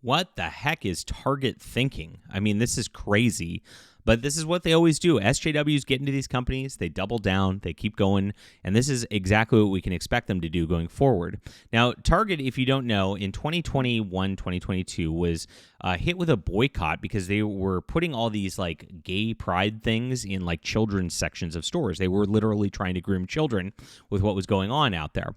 What the heck is Target thinking? I mean, this is crazy, but this is what they always do. SJWs get into these companies, they double down, they keep going, and this is exactly what we can expect them to do going forward. Now, Target, if you don't know, in 2021, 2022 was hit with a boycott because they were putting all these like gay pride things in like children's sections of stores. They were literally trying to groom children with what was going on out there.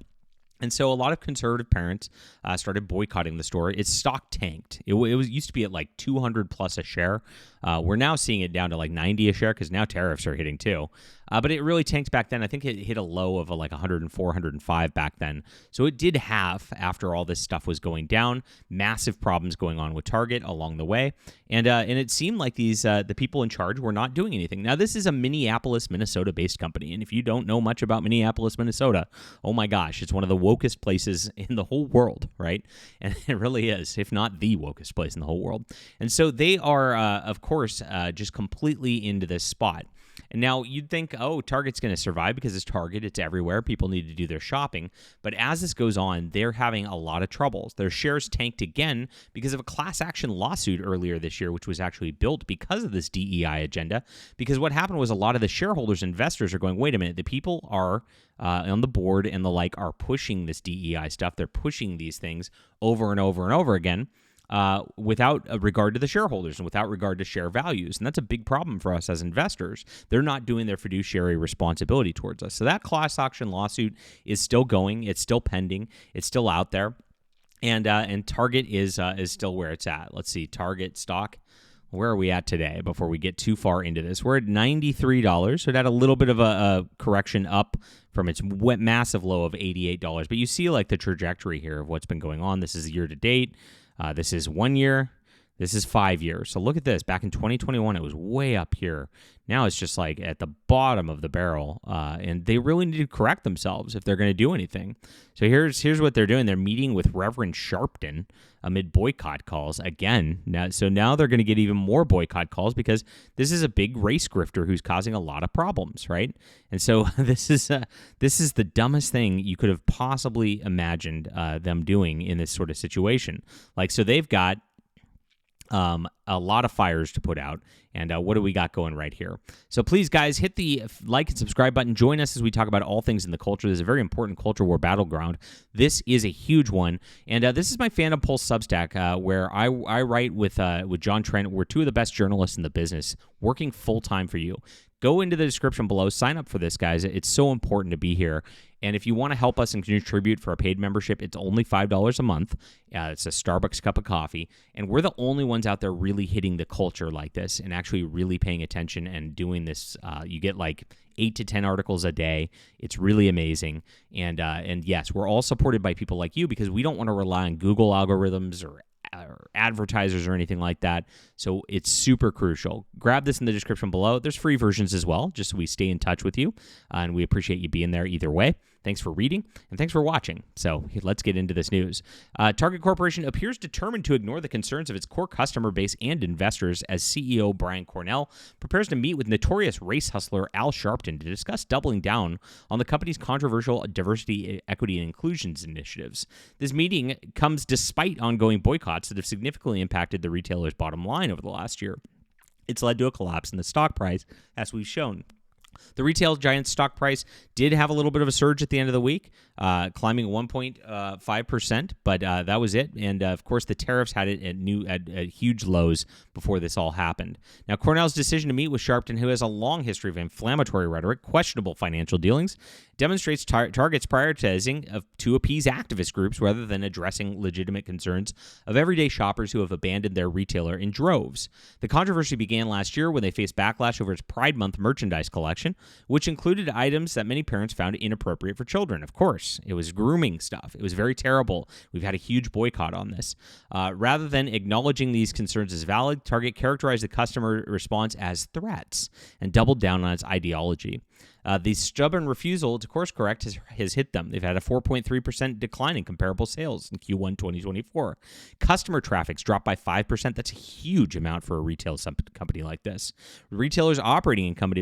And so a lot of conservative parents started boycotting the store. Its stock tanked. It used to be at like 200 plus a share. We're now seeing it down to like 90 a share because now tariffs are hitting too. But it really tanked back then. I think it hit a low of like 104, 105 back then. So it did half after all this stuff was going down. Massive problems going on with Target along the way. And it seemed like the people in charge were not doing anything. Now, this is a Minneapolis, Minnesota-based company. And if you don't know much about Minneapolis, Minnesota, oh my gosh, it's one of the wokest places in the whole world, right? And it really is, if not the wokest place in the whole world. And so they are, of course, just completely into this spot. And now you'd think, oh, Target's going to survive because it's Target. It's everywhere. People need to do their shopping. But as this goes on, they're having a lot of troubles. Their shares tanked again because of a class action lawsuit earlier this year, which was actually built because of this DEI agenda. Because what happened was a lot of the shareholders, investors are going, wait a minute, the people are on the board and the like are pushing this DEI stuff. They're pushing these things over and over and over again. Without regard to the shareholders and without regard to share values. And that's a big problem for us as investors. They're not doing their fiduciary responsibility towards us. So that class action lawsuit is still going. It's still pending. It's still out there. And Target is still where it's at. Let's see, Target stock. Where are we at today before we get too far into this? We're at $93. So it had a little bit of a correction up from its massive low of $88. But you see like the trajectory here of what's been going on. This is year to date. This is 1 year. This is 5 years. So look at this. Back in 2021, it was way up here. Now it's just like at the bottom of the barrel. And they really need to correct themselves if they're going to do anything. So here's what they're doing. They're meeting with Reverend Sharpton amid boycott calls again. Now they're going to get even more boycott calls because this is a big race grifter who's causing a lot of problems, right? And so this is the dumbest thing you could have possibly imagined them doing in this sort of situation. Like, so they've got a lot of fires to put out. And what do we got going right here? So please, guys, hit the like and subscribe button. Join us as we talk about all things in the culture. This is a very important culture war battleground. This is a huge one. And this is my Fandom Pulse Substack where I write with John Trent. We're two of the best journalists in the business working full-time for you. Go into the description below. Sign up for this, guys. It's so important to be here. And if you want to help us and contribute for a paid membership, it's only $5 a month. It's a Starbucks cup of coffee. And we're the only ones out there really hitting the culture like this and actually really paying attention and doing this. You get like 8 to 10 articles a day. It's really amazing. And yes, we're all supported by people like you because we don't want to rely on Google algorithms or advertisers or anything like that. So it's super crucial. Grab this in the description below. There's free versions as well, just so we stay in touch with you. And we appreciate you being there either way. Thanks for reading, and thanks for watching. So let's get into this news. Target Corporation appears determined to ignore the concerns of its core customer base and investors as CEO Brian Cornell prepares to meet with notorious race hustler Al Sharpton to discuss doubling down on the company's controversial diversity, equity, and inclusions initiatives. This meeting comes despite ongoing boycotts that have significantly impacted the retailer's bottom line over the last year. It's led to a collapse in the stock price, as we've shown. The retail giant's stock price did have a little bit of a surge at the end of the week, climbing 1.5%, but that was it. And, of course, the tariffs had it at huge lows before this all happened. Now, Cornell's decision to meet with Sharpton, who has a long history of inflammatory rhetoric, questionable financial dealings, demonstrates Target's prioritizing to appease activist groups rather than addressing legitimate concerns of everyday shoppers who have abandoned their retailer in droves. The controversy began last year when they faced backlash over its Pride Month merchandise collection, which included items that many parents found inappropriate for children. Of course, it was grooming stuff. It was very terrible. We've had a huge boycott on this. Rather than acknowledging these concerns as valid, Target characterized the customer response as threats and doubled down on its ideology. The stubborn refusal to course correct has hit them. They've had a 4.3% decline in comparable sales in Q1 2024. Customer traffic's dropped by 5%. That's a huge amount for a retail company like this. Retailers' operating income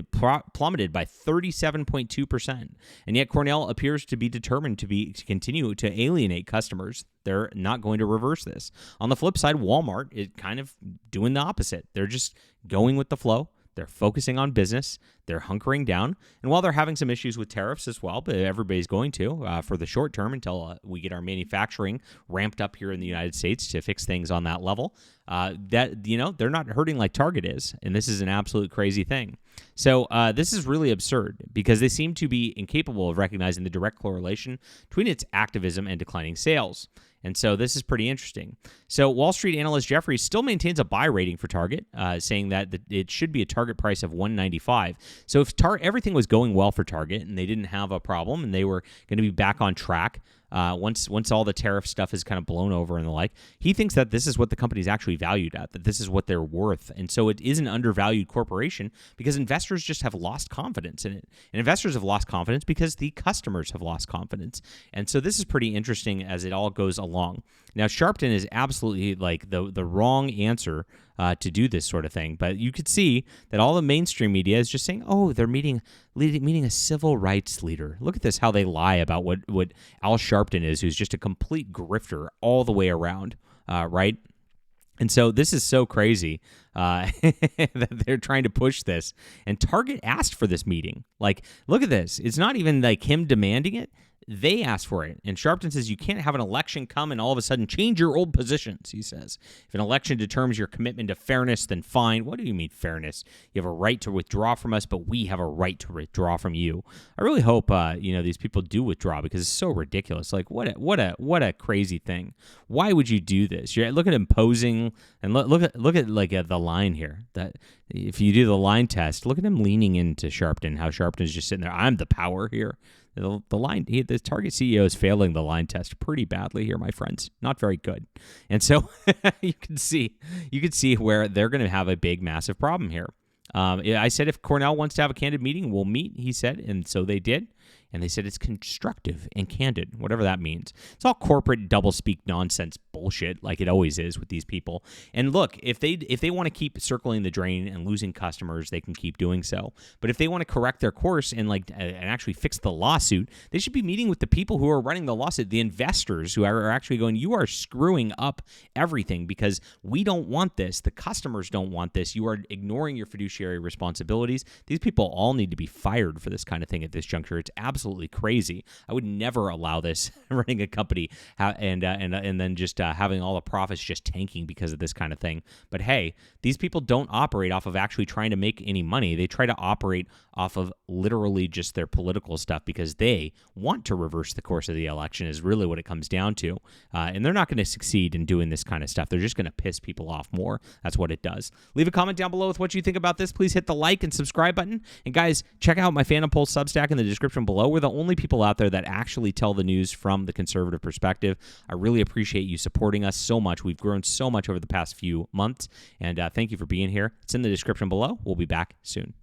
plummeted by 37.2%. And yet Cornell appears to be determined to continue to alienate customers. They're not going to reverse this. On the flip side, Walmart is kind of doing the opposite. They're just going with the flow. They're focusing on business. They're hunkering down. And while they're having some issues with tariffs as well, but everybody's going to for the short term until we get our manufacturing ramped up here in the United States to fix things on that level, they're not hurting like Target is. And this is an absolute crazy thing. So this is really absurd because they seem to be incapable of recognizing the direct correlation between its activism and declining sales. And so this is pretty interesting. So Wall Street analyst Jefferies still maintains a buy rating for Target, saying that it should be a target price of $195. So if everything was going well for Target and they didn't have a problem and they were going to be back on track once all the tariff stuff is kind of blown over and the like, he thinks that this is what the company's actually valued at, that this is what they're worth. And so it is an undervalued corporation because investors just have lost confidence in it. And investors have lost confidence because the customers have lost confidence. And so this is pretty interesting as it all goes along. Now, Sharpton is absolutely like the wrong answer to do this sort of thing. But you could see that all the mainstream media is just saying, oh, they're meeting a civil rights leader. Look at this, how they lie about what Al Sharpton is, who's just a complete grifter all the way around, right? And so this is so crazy that they're trying to push this. And Target asked for this meeting. Like, look at this. It's not even like him demanding it. They asked for it. And Sharpton says you can't have an election come and all of a sudden change your old positions, he says. If an election determines your commitment to fairness, then fine. What do you mean fairness? You have a right to withdraw from us, but we have a right to withdraw from you. I really hope these people do withdraw because it's so ridiculous. Like what a crazy thing. Why would you do this? Look at him posing and look at the line here. That if you do the line test, look at him leaning into Sharpton, how Sharpton's just sitting there. I'm the power here. The Target CEO is failing the line test pretty badly here, my friends. Not very good. And so you can see where they're going to have a big, massive problem here. I said if Cornell wants to have a candid meeting, we'll meet, he said, and so they did. And they said it's constructive and candid, whatever that means. It's all corporate doublespeak nonsense bullshit like it always is with these people. And look, if they want to keep circling the drain and losing customers, they can keep doing so. But if they want to correct their course and actually fix the lawsuit, they should be meeting with the people who are running the lawsuit, the investors who are actually going, you are screwing up everything because we don't want this. The customers don't want this. You are ignoring your fiduciary responsibilities. These people all need to be fired for this kind of thing at this juncture. It's absolutely crazy. I would never allow this running a company and then just having all the profits just tanking because of this kind of thing. But hey, these people don't operate off of actually trying to make any money. They try to operate off of literally just their political stuff because they want to reverse the course of the election is really what it comes down to. And they're not going to succeed in doing this kind of stuff. They're just going to piss people off more. That's what it does. Leave a comment down below with what you think about this. Please hit the like and subscribe button. And guys, check out my Phantom Pulse Substack in the description below. We're the only people out there that actually tell the news from the conservative perspective. I really appreciate you supporting us so much. We've grown so much over the past few months. And thank you for being here. It's in the description below. We'll be back soon.